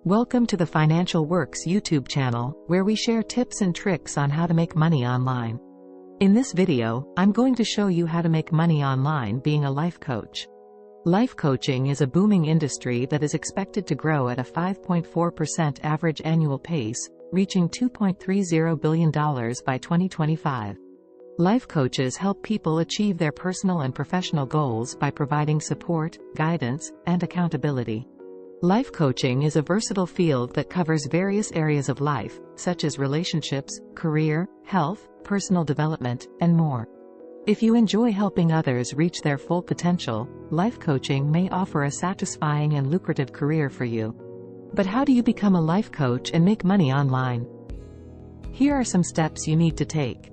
Welcome to the Financial Works YouTube channel, where we share tips and tricks on how to make money online. In this video, I'm going to show you how to make money online being a life coach. Life coaching is a booming industry that is expected to grow at a 5.4% average annual pace, reaching $2.30 billion by 2025. Life coaches help people achieve their personal and professional goals by providing support, guidance, and accountability. Life coaching is a versatile field that covers various areas of life, such as relationships, career, health, personal development, and more. If you enjoy helping others reach their full potential, life coaching may offer a satisfying and lucrative career for you. But how do you become a life coach and make money online? Here are some steps you need to take.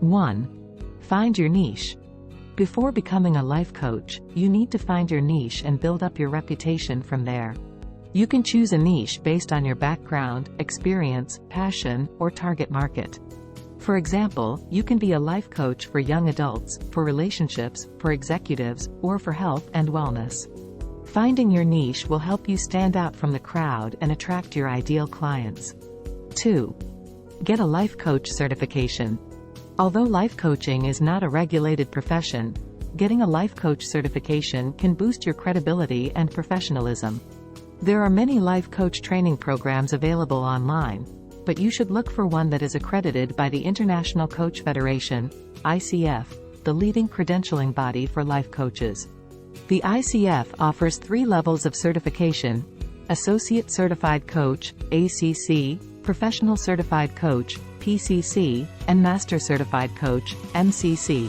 1. Find your niche. Before becoming a life coach, you need to find your niche and build up your reputation from there. You can choose a niche based on your background, experience, passion, or target market. For example, you can be a life coach for young adults, for relationships, for executives, or for health and wellness. Finding your niche will help you stand out from the crowd and attract your ideal clients. 2. Get a life coach certification. Although life coaching is not a regulated profession, getting a life coach certification can boost your credibility and professionalism. There are many life coach training programs available online, but you should look for one that is accredited by the International Coach Federation, ICF, the leading credentialing body for life coaches. The ICF offers 3 levels of certification: Associate Certified Coach, ACC, Professional Certified Coach, PCC, and Master Certified Coach, MCC.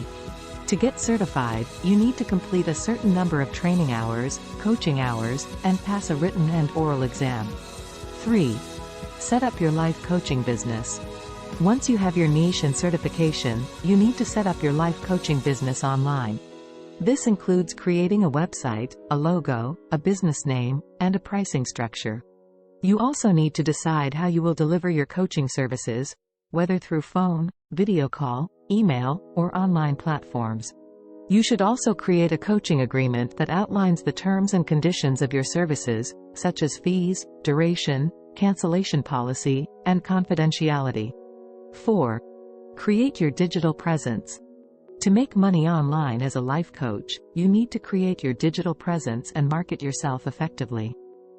To get certified, you need to complete a certain number of training hours, coaching hours, and pass a written and oral exam. 3. Set up your life coaching business. Once you have your niche and certification, you need to set up your life coaching business online. This includes creating a website, a logo, a business name, and a pricing structure. You also need to decide how you will deliver your coaching services, whether through phone, video call, email, or online platforms. You should also create a coaching agreement that outlines the terms and conditions of your services, such as fees, duration, cancellation policy, and confidentiality. 4. Create your digital presence. To make money online as a life coach, you need to create your digital presence and market yourself effectively.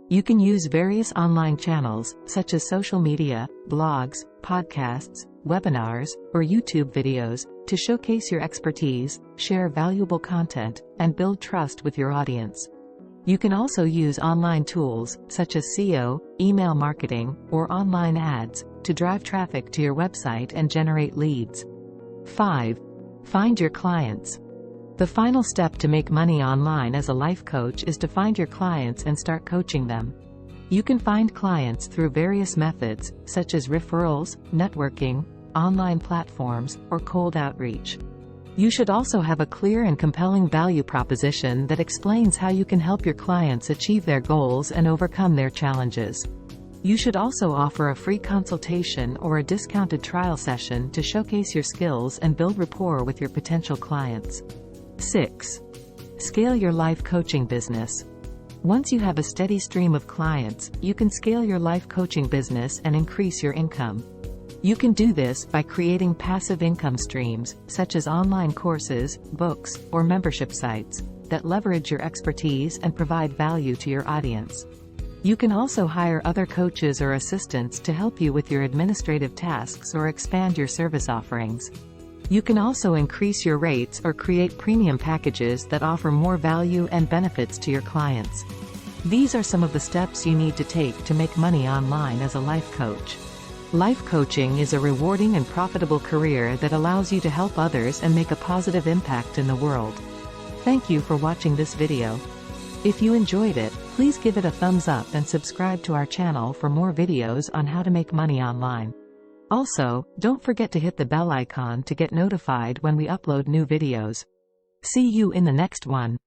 You can use various online channels, such as social media, blogs, podcasts, webinars, or YouTube videos, to showcase your expertise, share valuable content, and build trust with your audience. You can also use online tools, such as SEO, email marketing, or online ads, to drive traffic to your website and generate leads. 5. Find your clients. The final step to make money online as a life coach is to find your clients and start coaching them. You can find clients through various methods, such as referrals, networking, online platforms, or cold outreach. You should also have a clear and compelling value proposition that explains how you can help your clients achieve their goals and overcome their challenges. You should also offer a free consultation or a discounted trial session to showcase your skills and build rapport with your potential clients. 6. Scale your life coaching business. Once you have a steady stream of clients, you can scale your life coaching business and increase your income. You can do this by creating passive income streams, such as online courses, books, or membership sites, that leverage your expertise and provide value to your audience. You can also hire other coaches or assistants to help you with your administrative tasks or expand your service offerings. You can also increase your rates or create premium packages that offer more value and benefits to your clients. These are some of the steps you need to take to make money online as a life coach. Life coaching is a rewarding and profitable career that allows you to help others and make a positive impact in the world. Thank you for watching this video. If you enjoyed it, please give it a thumbs up and subscribe to our channel for more videos on how to make money online. Also, don't forget to hit the bell icon to get notified when we upload new videos. See you in the next one.